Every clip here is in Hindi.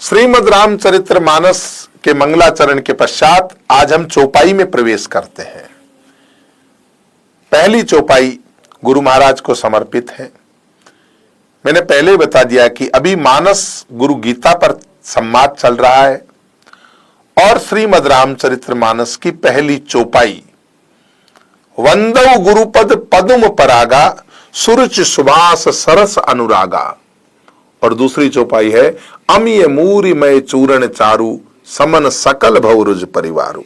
श्रीमद् रामचरितमानस के मंगलाचरण के पश्चात आज हम चौपाई में प्रवेश करते हैं। पहली चौपाई गुरु महाराज को समर्पित है। मैंने पहले बता दिया कि अभी मानस गुरु गीता पर संवाद चल रहा है और श्रीमद् रामचरितमानस की पहली चौपाई वंदौ गुरुपद पदुम परागा सुरुचि सुभास सरस अनुरागा और दूसरी चौपाई है अमीय मूरी मय चूरण चारु समन सकल भवरुज परिवारु।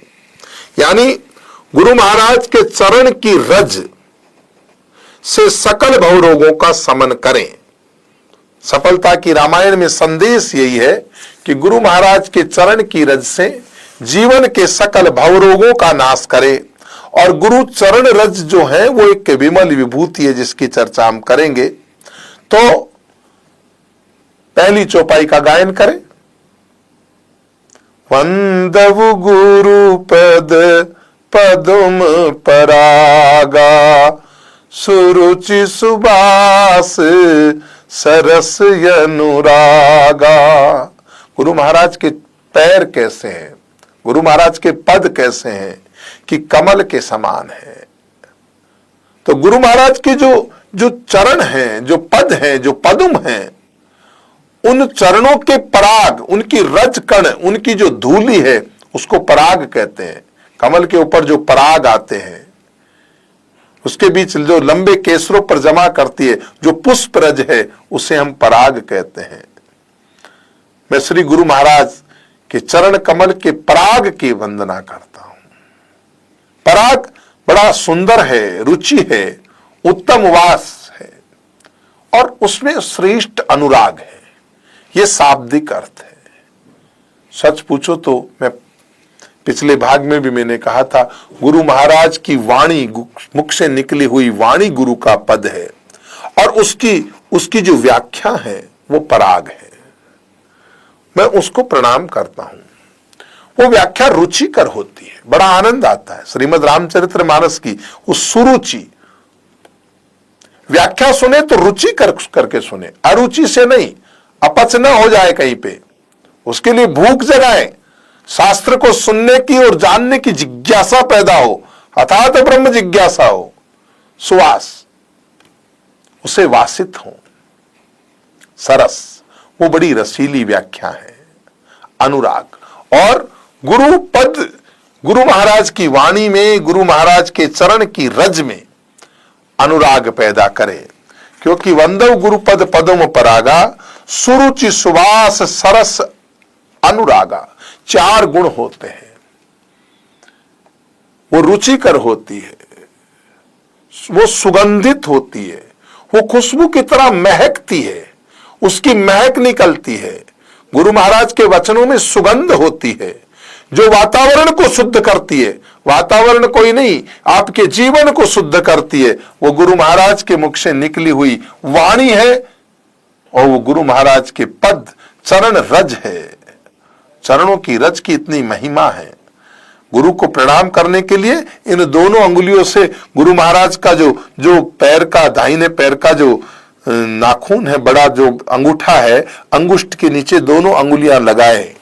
यानी गुरु महाराज के चरण की रज से सकल भवरोगों का समन करें। सफलता की रामायण में संदेश यही है कि गुरु महाराज के चरण की रज से जीवन के सकल भवरोगों का नाश करें। और गुरु चरण रज जो है वो एक विमल विभूति है जिसकी चर्चा हम करेंगे। तो पहली चौपाई का गायन करें। वंदव गुरु पद पदुम परागा सुरुचि सुबास सरस अनुरागा। गुरु महाराज के पैर कैसे हैं, गुरु महाराज के पद कैसे हैं कि कमल के समान है। तो गुरु महाराज के जो चरण हैं, जो पद हैं, जो पदुम हैं, उन चरणों के पराग, उनकी रज कण, उनकी जो धूली है उसको पराग कहते हैं। कमल के ऊपर जो पराग आते हैं उसके बीच जो लंबे केसरों पर जमा करती है जो पुष्प रज है उसे हम पराग कहते हैं। मैं श्री गुरु महाराज के चरण कमल के पराग की वंदना करता हूं। पराग बड़ा सुंदर है, रुचि है, उत्तम वास है और उसमें श्रेष्ठ अनुराग है। यह शाब्दिक अर्थ है। सच पूछो तो मैं पिछले भाग में भी मैंने कहा था गुरु महाराज की वाणी, मुख से निकली हुई वाणी गुरु का पद है और उसकी जो व्याख्या है वो पराग है। मैं उसको प्रणाम करता हूं। वो व्याख्या रुचिकर होती है, बड़ा आनंद आता है। श्रीमद् रामचरितमानस की उस सुरुचि व्याख्या सुने तो रुचि करके सुने, अरुचि से नहीं, अपच न हो जाए कहीं पे। उसके लिए भूख जगाए, शास्त्र को सुनने की और जानने की जिज्ञासा पैदा हो, अर्थात ब्रह्म जिज्ञासा हो, सुवास उसे वासित हो। सरस वो बड़ी रसीली व्याख्या है। अनुराग और गुरु पद, गुरु महाराज की वाणी में, गुरु महाराज के चरण की रज में अनुराग पैदा करे। क्योंकि वंदव गुरुपद पदुम परागा सुरुचि सुवास सरस अनुरागा, चार गुण होते हैं। वो रुचिकर होती है, वो सुगंधित होती है, वो खुशबू की तरह महकती है, उसकी महक निकलती है। गुरु महाराज के वचनों में सुगंध होती है जो वातावरण को शुद्ध करती है। वातावरण कोई नहीं, आपके जीवन को शुद्ध करती है। वो गुरु महाराज के मुख से निकली हुई वाणी है और वो गुरु महाराज के पद चरण रज है। चरणों की रज की इतनी महिमा है। गुरु को प्रणाम करने के लिए इन दोनों अंगुलियों से गुरु महाराज का जो पैर का, दाहिने पैर का जो नाखून है, बड़ा जो अंगूठा है, अंगुष्ठ के नीचे दोनों अंगुलियां लगाए,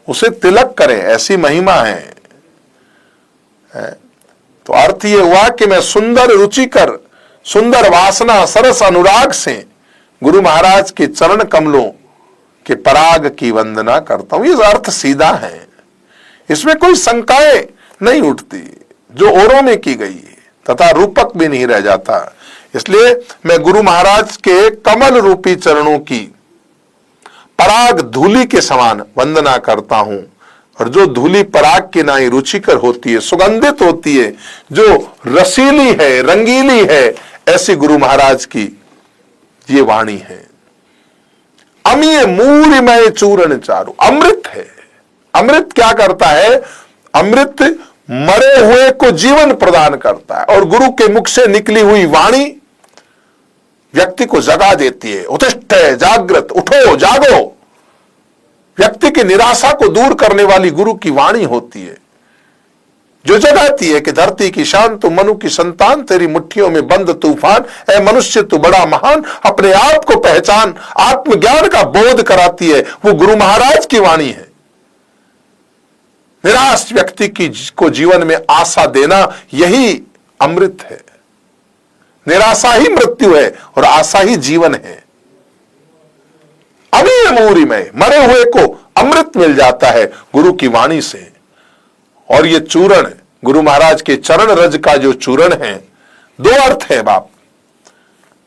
उसे तिलक करें, ऐसी महिमा है। तो अर्थ ये हुआ कि मैं सुंदर रुचिकर, सुंदर वासना, सरस अनुराग से गुरु महाराज के चरण कमलों के पराग की वंदना करता हूं। ये अर्थ सीधा है, इसमें कोई शंकाएं नहीं उठती, जो औरों में की गई है तथा रूपक भी नहीं रह जाता। इसलिए मैं गुरु महाराज के कमल रूपी चरणों की पराग धूली के समान वंदना करता हूं। और जो धूली पराग के नाई रुचिकर होती है, सुगंधित होती है, जो रसीली है, रंगीली है, ऐसी गुरु महाराज की ये वाणी है। अमीय मूरिमय चूरण चारु, अमृत है। अमृत क्या करता है? अमृत मरे हुए को जीवन प्रदान करता है और गुरु के मुख से निकली हुई वाणी व्यक्ति को जगा देती है। उत्तिष्ठ जागृत, उठो जागो। व्यक्ति की निराशा को दूर करने वाली गुरु की वाणी होती है जो जगाती है कि धरती की शान तू मनु की संतान, तेरी मुट्ठियों में बंद तूफान, ऐ मनुष्य तू बड़ा महान, अपने आप को पहचान, आत्मज्ञान का बोध कराती है, वो गुरु महाराज की वाणी है। निराश व्यक्ति को जीवन में आशा देना, यही अमृत है। निराशा ही मृत्यु है और आशा ही जीवन है। अमीय मूरिमय, मरे हुए को अमृत मिल जाता है गुरु की वाणी से। और ये चूरण, गुरु महाराज के चरण रज का जो चूरण है, दो अर्थ है बाप,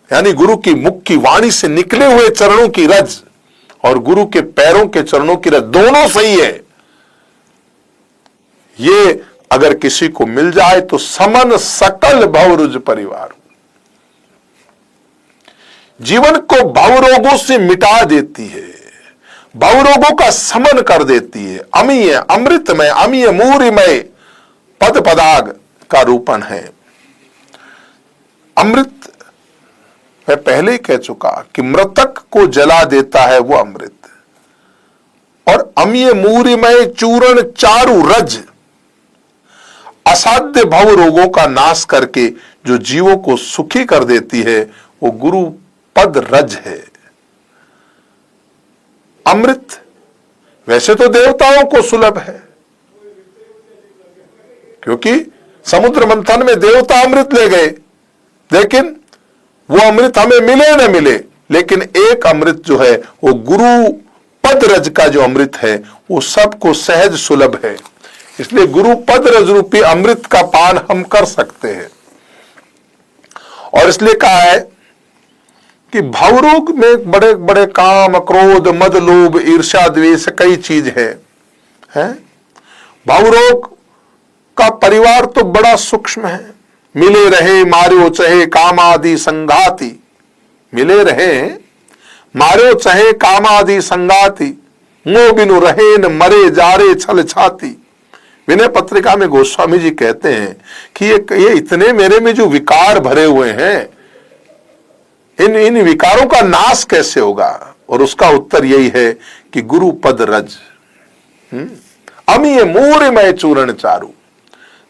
यानी गुरु की मुख की वाणी से निकले हुए चरणों की रज और गुरु के पैरों के चरणों की रज, दोनों सही है। ये अगर किसी को मिल जाए तो समन सकल भवरुज परिवार, जीवन को भवरोगों से मिटा देती है, भवरोगों का समन कर देती है। अमीय अमृतमय, अमीय मूरिमय पद पदाग का रूपण है। अमृत मैं पहले ही कह चुका कि मृतक को जला देता है वो अमृत। और अमीय मूरिमय चूर्ण चारु रज, असाध्य भव रोगों का नाश करके जो जीवों को सुखी कर देती है, वो गुरु पद रज है। अमृत वैसे तो देवताओं को सुलभ है, क्योंकि समुद्र मंथन में देवता अमृत ले गए, लेकिन वो अमृत हमें मिले न मिले, लेकिन एक अमृत जो है वो गुरु पद रज का जो अमृत है वो सबको सहज सुलभ है। इसलिए गुरु पद रज रूपी अमृत का पान हम कर सकते हैं। और इसलिए कहा है कि भवरोग में बड़े बड़े काम, क्रोध, मद, लोभ, ईर्ष्या, द्वेष कई चीज है? भवरोग का परिवार तो बड़ा सूक्ष्म है। मिले रहे मार्यो चहे कामादि संगाति, मिले रहे मार्यो चहे कामादि संगाति, मोह बिनु रहे न मरे जारे छल छाती। विनय पत्रिका में गोस्वामी जी कहते हैं कि ये इतने मेरे में जो विकार भरे हुए हैं, इन विकारों का नाश कैसे होगा? और उसका उत्तर यही है कि गुरु पद रज। अमीय मूरिमय चूर्ण चारु,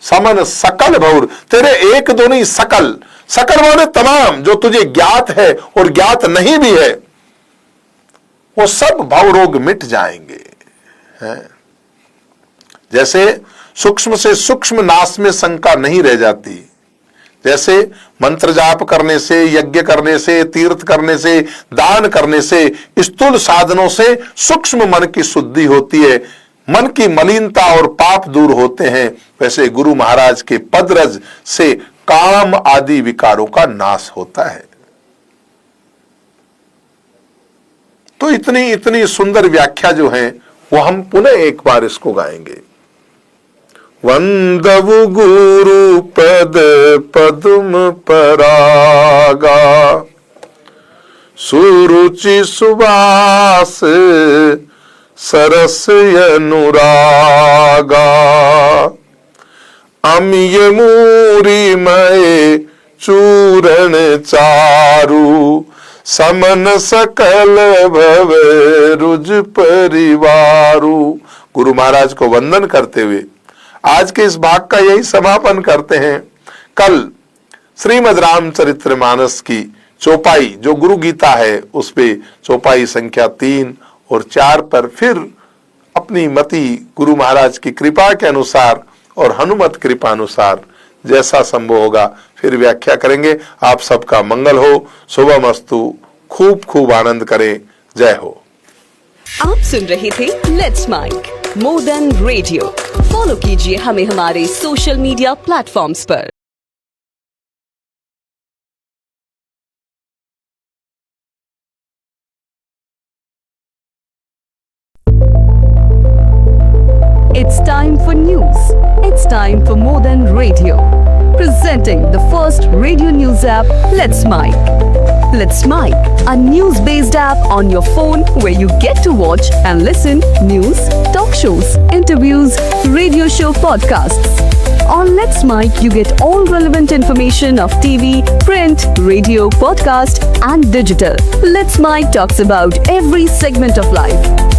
समन सकल भौर, तेरे एक दो नहीं सकल, सकल माने तमाम, जो तुझे ज्ञात है और ज्ञात नहीं भी है, वो सब भवरोग मिट जाएंगे। जैसे सूक्ष्म से सूक्ष्म नाश में शंका नहीं रह जाती, जैसे मंत्र जाप करने से, यज्ञ करने से, तीर्थ करने से, दान करने से, स्थूल साधनों से सूक्ष्म मन की शुद्धि होती है, मन की मलिनता और पाप दूर होते हैं, वैसे गुरु महाराज के पदरज से काम आदि विकारों का नाश होता है। तो इतनी सुंदर व्याख्या जो है वो हम पुनः एक बार इसको गाएंगे। वंदवु गुरु पद पद्म परागा, सुरुचि सुवास सरस अनुरागा, अमीय मूरिमय चूरण चारु, समन सकल भव रुज परिवारु। गुरु महाराज को वंदन करते हुए आज के इस भाग का यही समापन करते हैं। कल श्रीमद् रामचरितमानस की चौपाई जो गुरु गीता है, उस पे चौपाई संख्या 3 और 4 पर फिर अपनी मति गुरु महाराज की कृपा के अनुसार और हनुमत कृपा अनुसार जैसा संभव होगा फिर व्याख्या करेंगे। आप सबका मंगल हो, शुभमस्तु, खूब खूब आनंद करें। जय हो। आप सुन रहे थे let's mic more than radio. Follow कीजिए हमें हमारे सोशल मीडिया प्लेटफॉर्म्स पर। It's time for news. It's time for More Than Radio. Presenting the first radio news app, Let's Mic. Let's Mic, a news-based app on your phone where you get to watch and listen news, talk shows, interviews, radio show podcasts. On Let's Mic, you get all relevant information of TV, print, radio, podcast, and digital. Let's Mic talks about every segment of life.